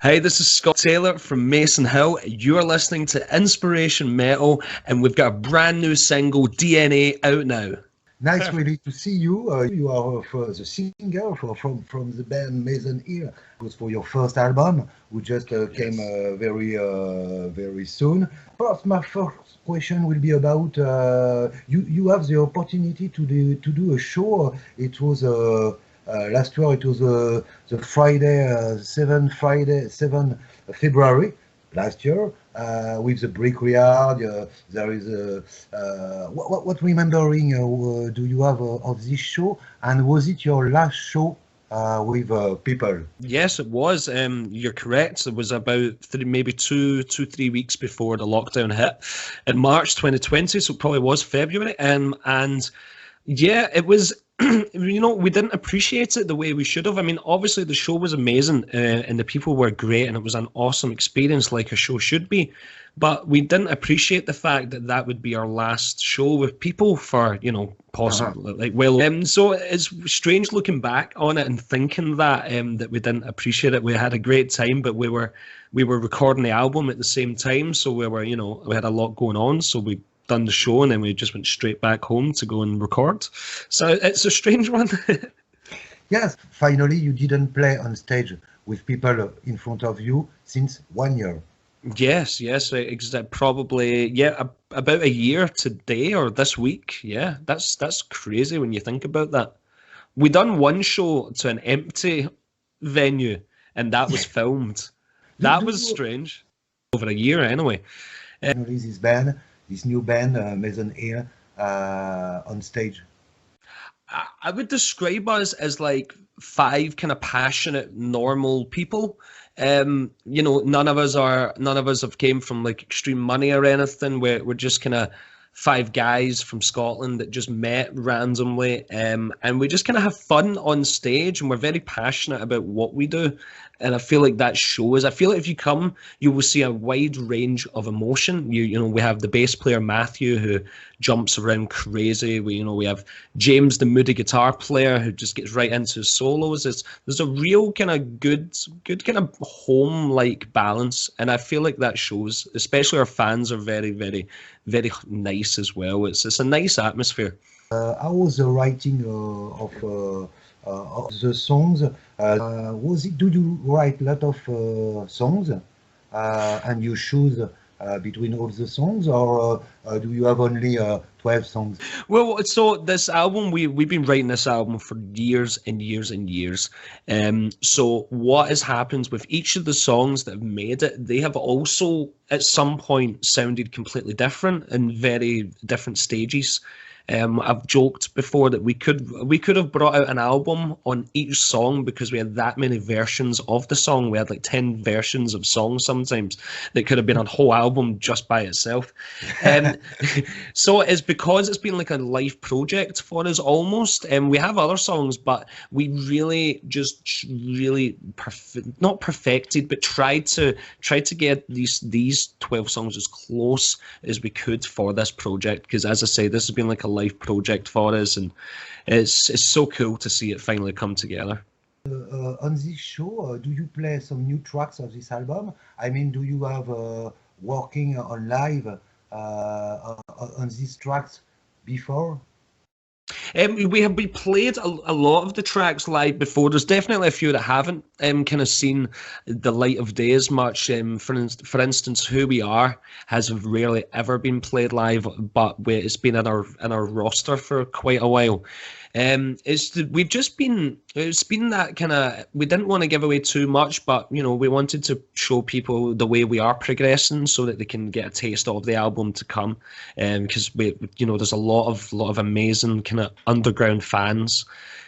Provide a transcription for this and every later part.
Hey, this is Scott Taylor from Mason Hill. You're listening to Inspiration Metal, and we've got a brand new single, DNA, out now. Nice really to see you. You are the singer from the band Mason Hill. It was for your first album, which just came very soon. First, my first question will be about you have the opportunity to do a show. It was last year. It was the Friday 7 February last year with the Brickyard. There is what remembering do you have of this show, and was it your last show with people? Yes, it was. You're correct. It was about maybe 3 weeks before the lockdown hit in March 2020, so it probably was February. And yeah, it was. We didn't appreciate it the way we should have. I mean, obviously the show was amazing and the people were great and it was an awesome experience like a show should be. But we didn't appreciate the fact that that would be our last show with people for, possibly so it's strange looking back on it and thinking that that we didn't appreciate it. We had a great time, but we were recording the album at the same time, so we had a lot going on, so we done the show and then we just went straight back home to go and record. So it's a strange one. Yes, finally you didn't play on stage with people in front of you since 1 year. Yes, probably about a year today or this week. Yeah, that's crazy when you think about that. We done one show to an empty venue and that was filmed. That was strange. Over a year anyway. This new band, Mason Hill, on stage? I would describe us as like five kind of passionate, normal people. None of us have came from like extreme money or anything. We're just kind of five guys from Scotland that just met randomly, and we just kind of have fun on stage, and we're very passionate about what we do. And I feel like that shows. I feel like if you come, you will see a wide range of emotion. We have the bass player Matthew who jumps around crazy. We have James, the moody guitar player, who just gets right into his solos. There's a real kind of good kind of home-like balance, and I feel like that shows. Especially our fans are very, very, very nice as well. It's a nice atmosphere. How was the writing of the songs? Do you write a lot of songs and you choose between all the songs, or do you have only 12 songs? Well, so this album, we've been writing this album for years and years and years. So what has happened with each of the songs that have made it, they have also at some point sounded completely different in very different stages. I've joked before that we could have brought out an album on each song because we had that many versions of the song. We had like 10 versions of songs sometimes that could have been a whole album just by itself. So it's because it's been like a life project for us almost. We have other songs, but we really not perfected, but tried to get these 12 songs as close as we could for this project. Because as I say, this has been like a life project for us, and it's so cool to see it finally come together. On this show, do you play some new tracks of this album? I mean, do you have working on live on these tracks before? We played a lot of the tracks live before. There's definitely a few that haven't kind of seen the light of day as much. For instance, Who We Are has rarely ever been played live, but it's been in our roster for quite a while. It's been that kind of, we didn't want to give away too much, but we wanted to show people the way we are progressing so that they can get a taste of the album to come. Because there's a lot of amazing kind of underground fans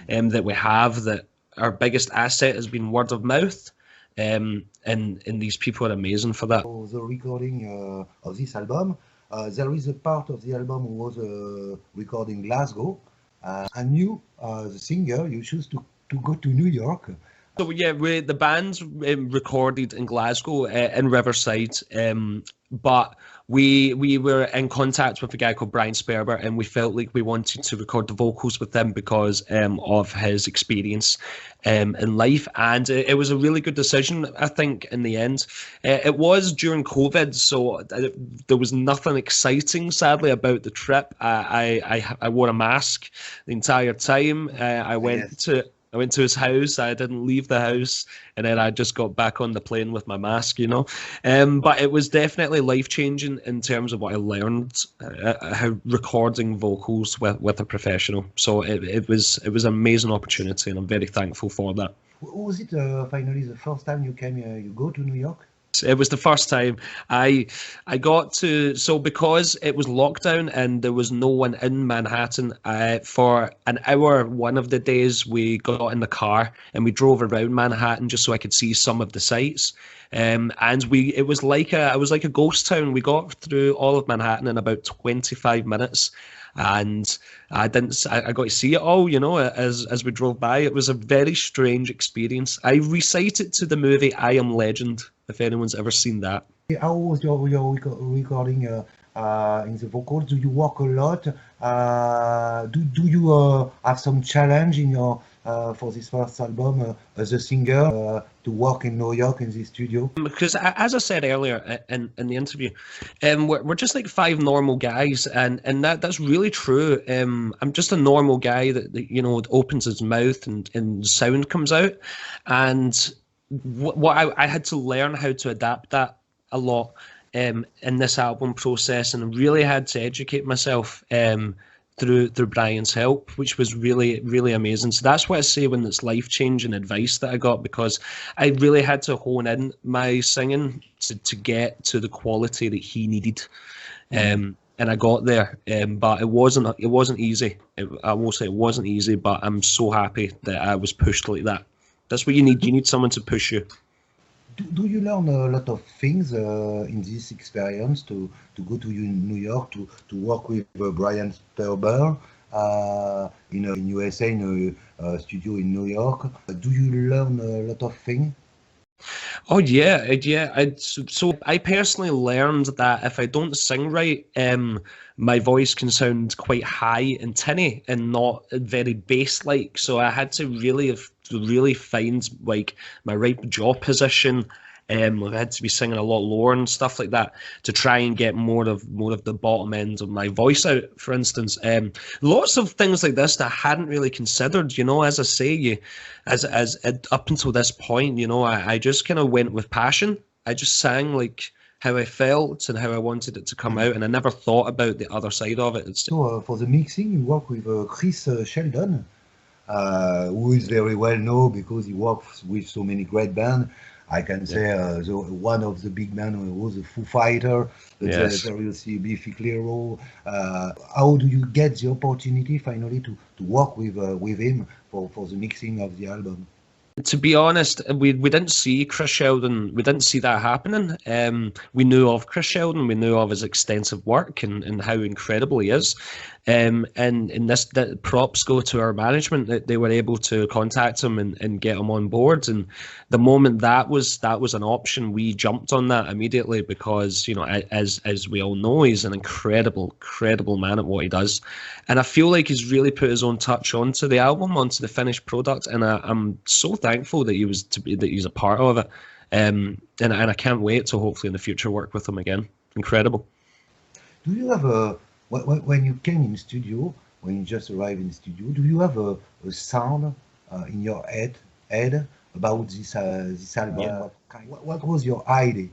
that we have, that our biggest asset has been word of mouth. And these people are amazing for that. For the recording of this album, there is a part of the album who was recording Glasgow. And you, the singer, you choose to go to New York So yeah, the band recorded in Glasgow in Riverside, but we were in contact with a guy called Brian Sperber, and we felt like we wanted to record the vocals with him because of his experience in life, and it was a really good decision, I think, in the end. It was during COVID, so there was nothing exciting, sadly, about the trip. I wore a mask the entire time. I went to his house. I didn't leave the house, and then I just got back on the plane with my mask, you know. But it was definitely life-changing in terms of what I learned, how recording vocals with a professional. So it was an amazing opportunity, and I'm very thankful for that. Was it finally the first time you go to New York? It was the first time I got to, so because it was lockdown and there was no one in Manhattan, for an hour one of the days we got in the car and we drove around Manhattan just so I could see some of the sights. And it was like a ghost town. We got through all of Manhattan in about 25 minutes. And I got to see it all, you know, as we drove by. It was a very strange experience. I recite it to the movie I Am Legend, if anyone's ever seen that. How was your recording in the vocals? Do you work a lot? Do you have some challenge in your for this first album as a singer to work in New York in the studio? Because as I said earlier in the interview, we're just like five normal guys, and that's really true. I'm just a normal guy that you know opens his mouth and sound comes out, and what I had to learn how to adapt that a lot in this album process, and really had to educate myself through Brian's help, which was really, really amazing. So that's what I say when it's life-changing advice that I got, because I really had to hone in my singing to get to the quality that he needed. And I got there, but it wasn't easy. I will say it wasn't easy, but I'm so happy that I was pushed like that. That's what you need. You need someone to push you. Do you learn a lot of things in this experience to go to New York to work with Brian Sperber in USA in a studio in New York? Do you learn a lot of things? Oh yeah. So I personally learned that if I don't sing right, my voice can sound quite high and tinny and not very bass-like. So I had to really find like my right jaw position. I had to be singing a lot lower and stuff like that to try and get more of the bottom end of my voice out, for instance. Lots of things like this that I hadn't really considered, you know. As I say, as up until this point, you know, I just kind of went with passion. I just sang like how I felt and how I wanted it to come out, and I never thought about the other side of it. So for the mixing, you work with Chris Sheldon, who is very well known because he works with so many great bands. I can say one of the big men was a Foo Fighter, the seriously clear. How do you get the opportunity finally to work with him for the mixing of the album? To be honest, we didn't see Chris Sheldon. We didn't see that happening. We knew of Chris Sheldon. We knew of his extensive work and how incredible he is. And this props go to our management that they were able to contact him and get him on board. And the moment that was an option, we jumped on that immediately because, you know, as we all know, he's an incredible man at what he does. And I feel like he's really put his own touch onto the album, onto the finished product. And I'm so thankful that he's a part of it. And I can't wait to hopefully in the future work with him again. Incredible. Do you have when you came in the studio, when you just arrived in the studio, do you have a sound in your head about this album? Yeah. What was your idea?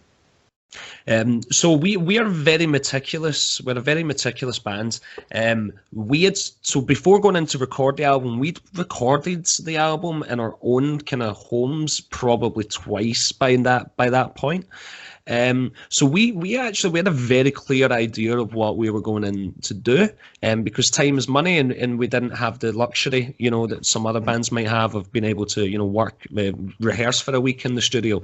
So we are very meticulous. We're a very meticulous band. So before going in to record the album, we'd recorded the album in our own kind of homes probably twice by that point. So we actually had a very clear idea of what we were going in to do, because time is money, and we didn't have the luxury, you know, that some other bands might have of being able to, you know, work, rehearse for a week in the studio.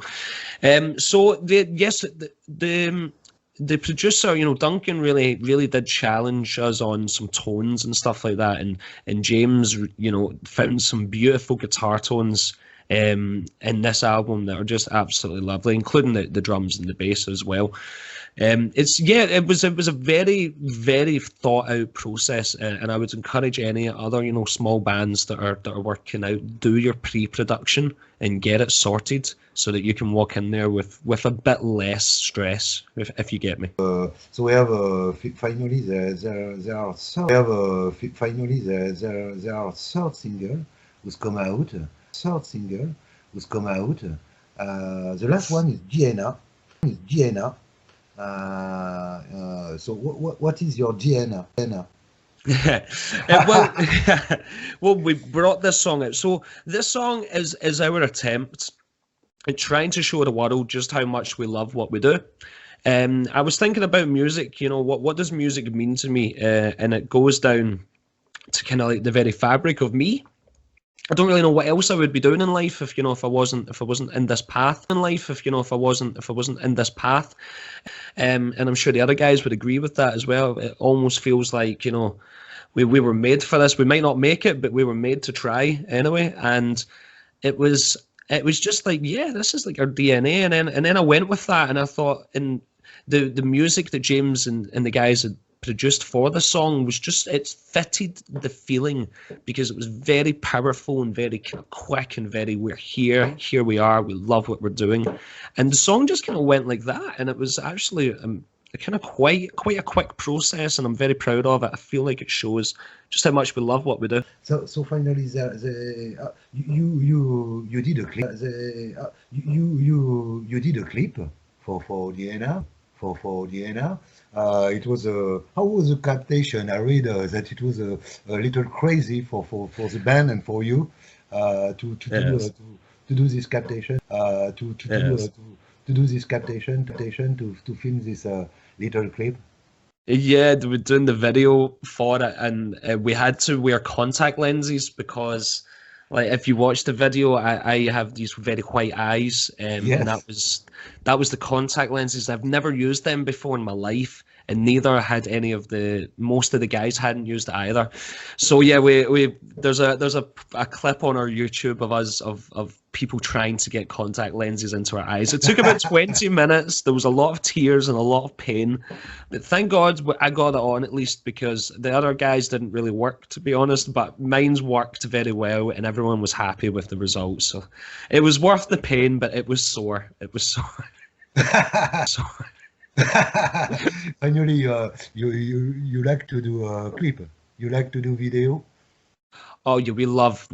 So the producer, you know, Duncan really did challenge us on some tones and stuff like that, and James, you know, found some beautiful guitar tones in this album that are just absolutely lovely, including the drums and the bass as well. It was a very, very thought out process, and I would encourage any other small bands that are working out, do your pre-production and get it sorted so that you can walk in there with a bit less stress, if you get me. So we have finally there are third single who's come out. The last one is DNA. So what is your DNA? Well, we brought this song out. So this song is our attempt at trying to show the world just how much we love what we do. I was thinking about music. What does music mean to me? And it goes down to kind of like the very fabric of me. I don't really know what else I would be doing in life if I wasn't in this path in life. If I wasn't in this path, and I'm sure the other guys would agree with that as well. It almost feels like we were made for this. We might not make it, but we were made to try anyway. And it was just like, yeah, this is like our DNA. And then I went with that, and I thought, in the music that James and the guys had produced for the song was just, it fitted the feeling, because it was very powerful and very kind of quick and very, here we are, we love what we're doing. And the song just kind of went like that, and it was actually kind of quite a quick process, and I'm very proud of it. I feel like it shows just how much we love what we do. So finally, you did a clip. You did a clip for DNA. For DNA. It was how was the captation? I read that it was a little crazy for the band and for you to do this captation, to do this captation, to film this little clip. Yeah, they were doing the video for it, and we had to wear contact lenses because, like, if you watch the video, I have these very white eyes, Yes. and that was the contact lenses. I've never used them before in my life, and neither had most of the guys hadn't used it either. So yeah, there's a clip on our YouTube of us of people trying to get contact lenses into our eyes. It took about 20 minutes. There was a lot of tears and a lot of pain, but thank God I got it on, at least, because the other guys didn't really work, to be honest, but mine's worked very well, and everyone was happy with the results. So it was worth the pain, but it was sore. It was sore. Finally, you like to do a clip. You like to do video. Oh yeah, we love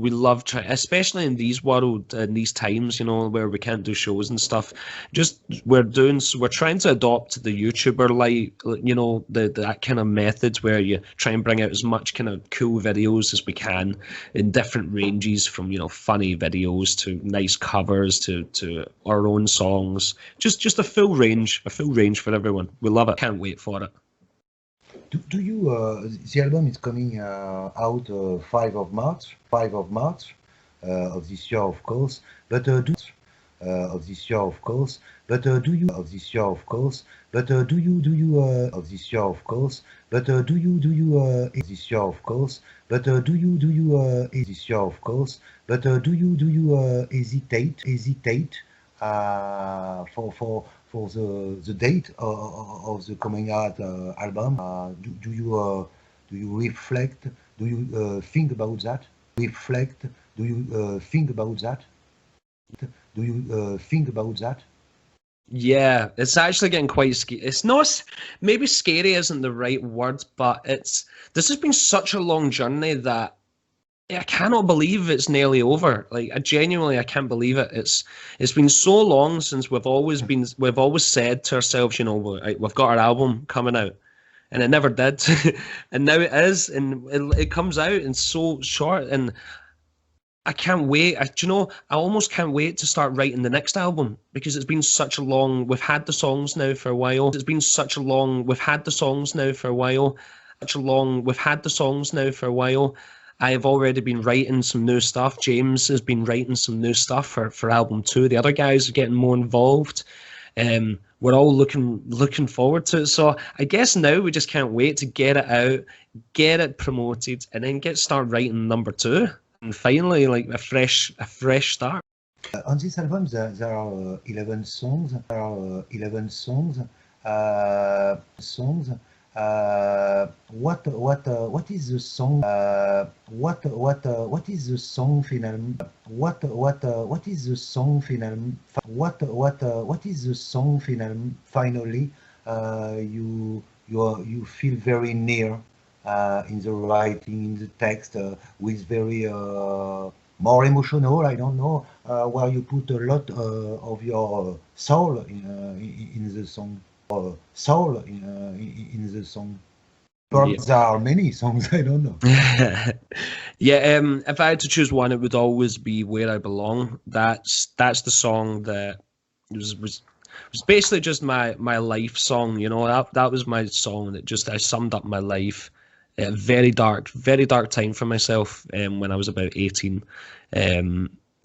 trying, especially in these these times, where we can't do shows and stuff. We're trying to adopt the YouTuber that kind of methods where you try and bring out as much kind of cool videos as we can in different ranges, from funny videos to nice covers to our own songs. Just a full range for everyone. We love it. Can't wait for it. Do you? The album is coming out 5 of March of this year, of course. But do you? Of this year, of course. But do you? Of this year, of course. But do you? Of this year, of course. But do you? This year, of course. But do you? This year, of course. But do you? Hesitate for the date of the coming out album? Do you reflect? Do you think about that? Reflect? Do you think about that? Do you think about that? Yeah, it's actually getting quite scary. It's not, maybe scary isn't the right word, but this has been such a long journey that I cannot believe it's nearly over. Like, I can't believe it. It's been so long since we've always said to ourselves, we've got our album coming out, and it never did, and now it is, and it comes out in so short, and I can't wait. I almost can't wait to start writing the next album, because it's been such a long. We've had the songs now for a while. I have already been writing some new stuff. James has been writing some new stuff for album 2. The other guys are getting more involved. We're all looking forward to it. So I guess now we just can't wait to get it out, get it promoted, and then start writing number 2. And finally, like a fresh start. On this album, there are 11 songs. There are 11 songs. Songs. What is the song? What is the song final? What is the song final? What is the song final? Finally, you feel very near in the writing, in the text, with very more emotional. I don't know, where you put a lot of your soul in the song. Soul in the song. Yeah. There are many songs. I don't know. Yeah, if I had to choose one, it would always be "Where I Belong." That's the song that was basically just my life song. You know, that was my song that just I summed up my life. Very dark time for myself. When I was about 18,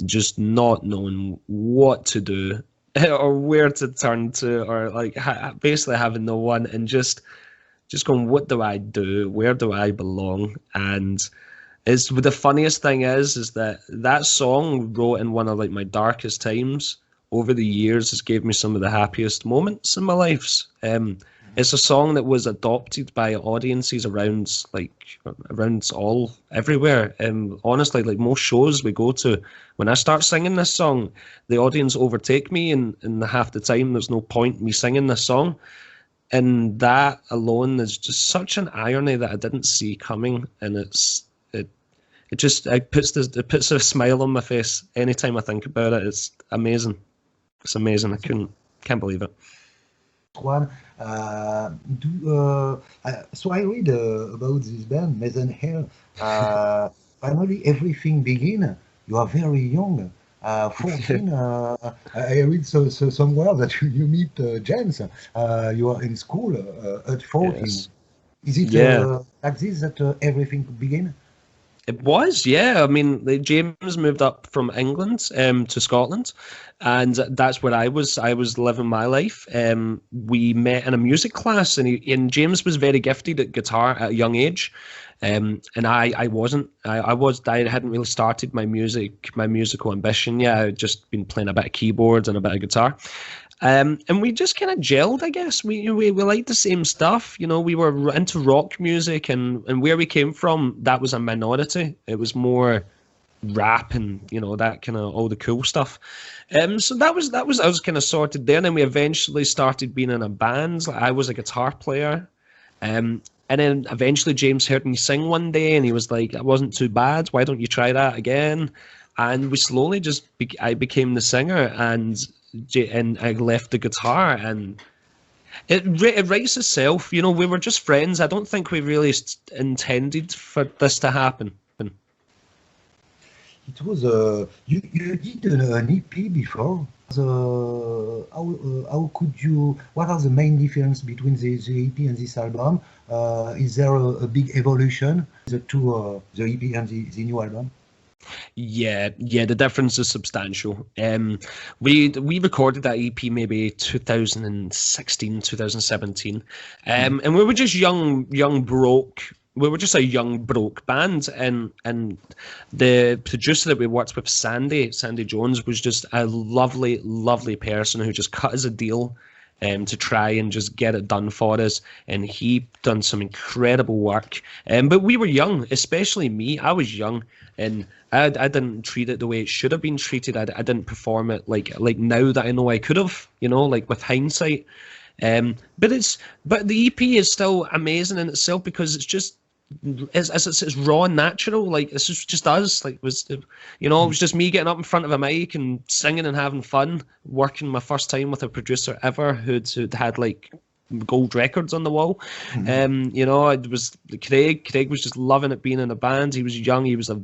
just not knowing what to do or where to turn to, or like basically having no one, and just going, what do I do? Where do I belong? And it's the funniest thing is that song wrote in one of like my darkest times. Over the years, has gave me some of the happiest moments in my life. It's a song that was adopted by audiences around all everywhere. Honestly, like most shows we go to, when I start singing this song, the audience overtake me, and half the time there's no point me singing this song. And that alone is just such an irony that I didn't see coming, and it puts a smile on my face anytime I think about it. It's amazing. It's amazing. Can't believe it. One. So I read about this band, Maison Hair. Finally, everything begin. You are very young. 14. I read somewhere that you meet James. You are in school at 14. Yes. Is it Yeah. like this that everything begin? It was, yeah. I mean, James moved up from England to Scotland, and that's where I was. I was living my life. We met in a music class, and James was very gifted at guitar at a young age, and I wasn't. I hadn't really started my musical ambition yet. I'd just been playing a bit of keyboards and a bit of guitar. And we just kind of gelled, I guess. We liked the same stuff, you know. We were into rock music, and where we came from, that was a minority. It was more rap and, you know, that kind of all the cool stuff. So that was I was kind of sorted there. And then we eventually started being in a band. Like, I was a guitar player, and then eventually James heard me sing one day, and he was like, "It wasn't too bad. Why don't you try that again?" And we slowly I became the singer, and I left the guitar, and it writes itself. You know, we were just friends. I don't think we really intended for this to happen. It was you did an EP before. How could you? What are the main difference between the EP and this album? Is there a big evolution the EP and the new album? Yeah, the difference is substantial. We recorded that EP maybe 2016, 2017, and we were just young broke. We were just a young broke band, and the producer that we worked with, Sandy Jones, was just a lovely person who just cut us a deal to try and just get it done for us, and he done some incredible work. But we were young, especially me. I was young, and I didn't treat it the way it should have been treated. I didn't perform it like now that I know I could have, you know, like with hindsight. But the EP is still amazing in itself, because it's raw and natural. Like, it's just us. Like, it was just me getting up in front of a mic and singing and having fun, working my first time with a producer ever who'd had like gold records on the wall. You know, it was Craig was just loving it being in a band. He was young, he was a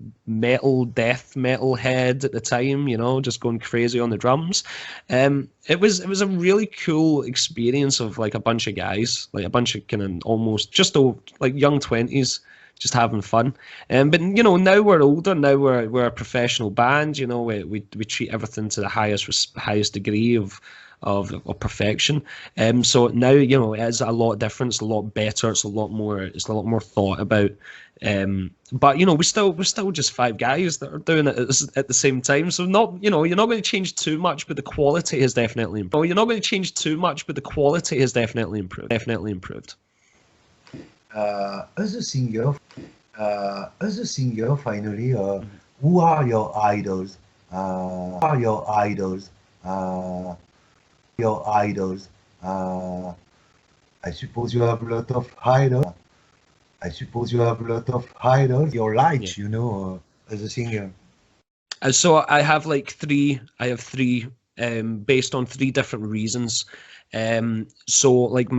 death metal head at the time, you know, just going crazy on the drums. It was a really cool experience of like a bunch of guys, like a bunch of kind of almost just like young 20s, just having fun. But you know, now we're older. Now we're a professional band. You know, we treat everything to the highest degree of of perfection. So now, you know, it is a lot different. It's a lot better. It's a lot more thought about. But you know, we're still just five guys that are doing it at the same time. So not, you know, you're not going to change too much, but the quality has definitely improved. Well, you're not going to change too much, but the quality has definitely improved. Definitely improved. As a singer, finally, who are your idols? Are your idols? Your idols? I suppose you have a lot of idols. I suppose you have a lot of idols. Your lights, you know, as a singer. So I have like three. I have three, based on three different reasons. So like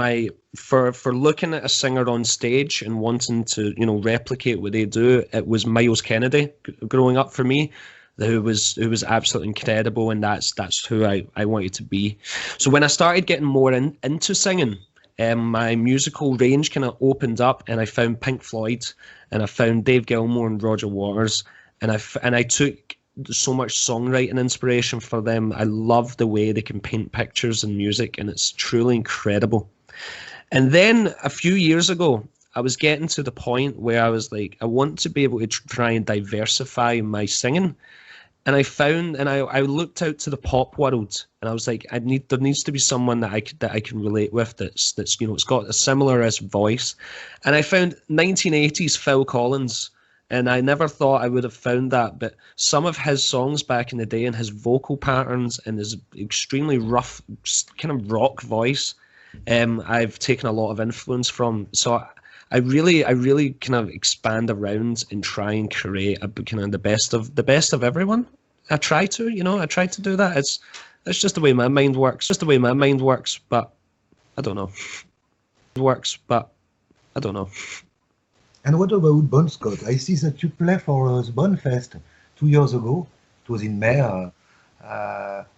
for looking at a singer on stage and wanting to, you know, replicate what they do, it was Miles Kennedy growing up for me, who was absolutely incredible, and that's who I wanted to be. So when I started getting more into singing, my musical range kind of opened up, and I found Pink Floyd, and I found Dave Gilmour and Roger Waters, and I took so much songwriting inspiration for them. I love the way they can paint pictures and music, and it's truly incredible. And then a few years ago, I was getting to the point where I was like, I want to be able to try and diversify my singing. And I found, and I looked out to the pop world, and I was like, there needs to be someone that I can relate with, that's you know, it's got a similar-ish voice. And I found 1980s Phil Collins. And I never thought I would have found that, but some of his songs back in the day, and his vocal patterns and his extremely rough kind of rock voice, I've taken a lot of influence from. So I really kind of expand around and try and create a kind of the best of everyone. I try to do that. It's just the way my mind works. Just the way my mind works, but I don't know. It works, but I don't know. And what about Bon Scott? I see that you play for the Bon Fest 2 years ago. It was in May.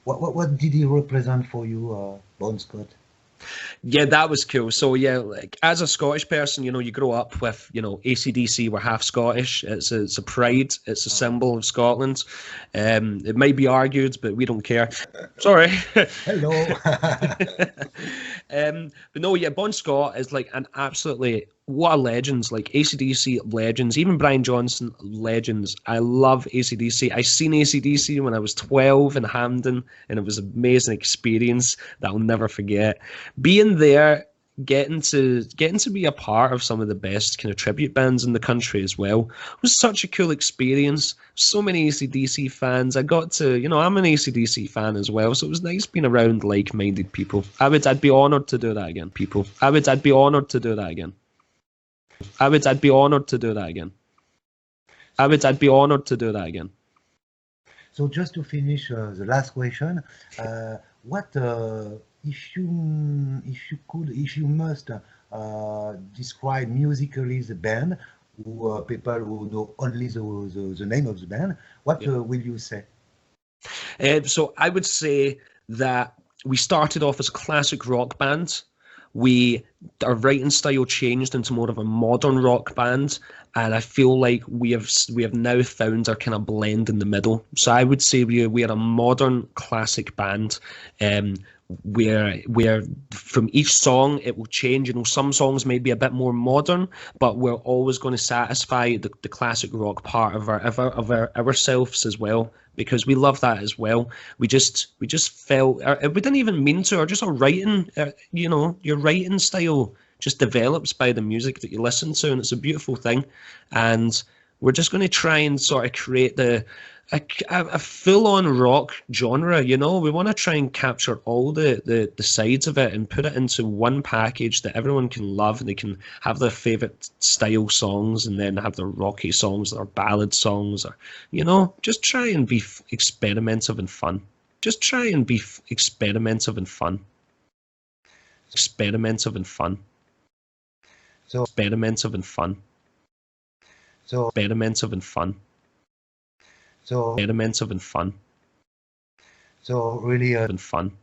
What did he represent for you, Bon Scott? Yeah, that was cool. So yeah, like as a Scottish person, you know, you grow up with, you know, AC/DC. We're half Scottish. It's a pride. It's a symbol of Scotland. It might be argued, but we don't care. Sorry. Hello. But no, yeah, Bon Scott is like an absolutely, what a legends, like AC/DC legends, even Brian Johnson legends. I love AC/DC. I seen AC/DC when I was 12 in Hampden, and it was an amazing experience that I'll never forget. Being there, getting to be a part of some of the best kind of tribute bands in the country as well was such a cool experience. So many AC/DC fans. I got to, you know, I'm an AC/DC fan as well, so it was nice being around like-minded people. I'd be honoured to do that again. I'd be honoured to do that again. I'd be honoured to do that again. I'd be honoured to do that again. So just to finish the last question, what if you must describe musically the band, who people who know only the name of the band, what will you say? So I would say that we started off as a classic rock band. Our writing style changed into more of a modern rock band, and I feel like we have now found our kind of blend in the middle. So I would say we are a modern classic band, where from each song it will change. You know, some songs may be a bit more modern, but we're always going to satisfy the classic rock part of ourselves as well, because we love that as well. We just felt, we didn't even mean to, or just our writing, you know, your writing style just develops by the music that you listen to, and it's a beautiful thing. And we're just going to try and sort of create a full-on rock genre. You know, we want to try and capture all the sides of it and put it into one package that everyone can love. They can have their favorite style songs, and then have their rocky songs, their ballad songs, or, you know, just try and be experimentative and fun. Just try and be experimentative and fun. Experimentative and fun. So experimentative and fun. So experimentative and fun. So experimentative and fun. So really and fun.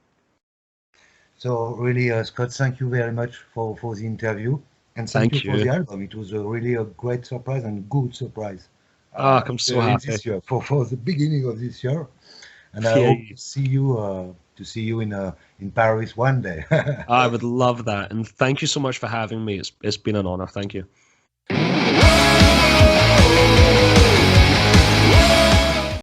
So really, Scott, thank you very much for the interview, and thank you for the album. It was really a great surprise and good surprise. I'm so happy this year for the beginning of this year. and I Yeah. hope to see you in Paris one day. I would love that. And thank you so much for having me. It's been an honor. Thank you.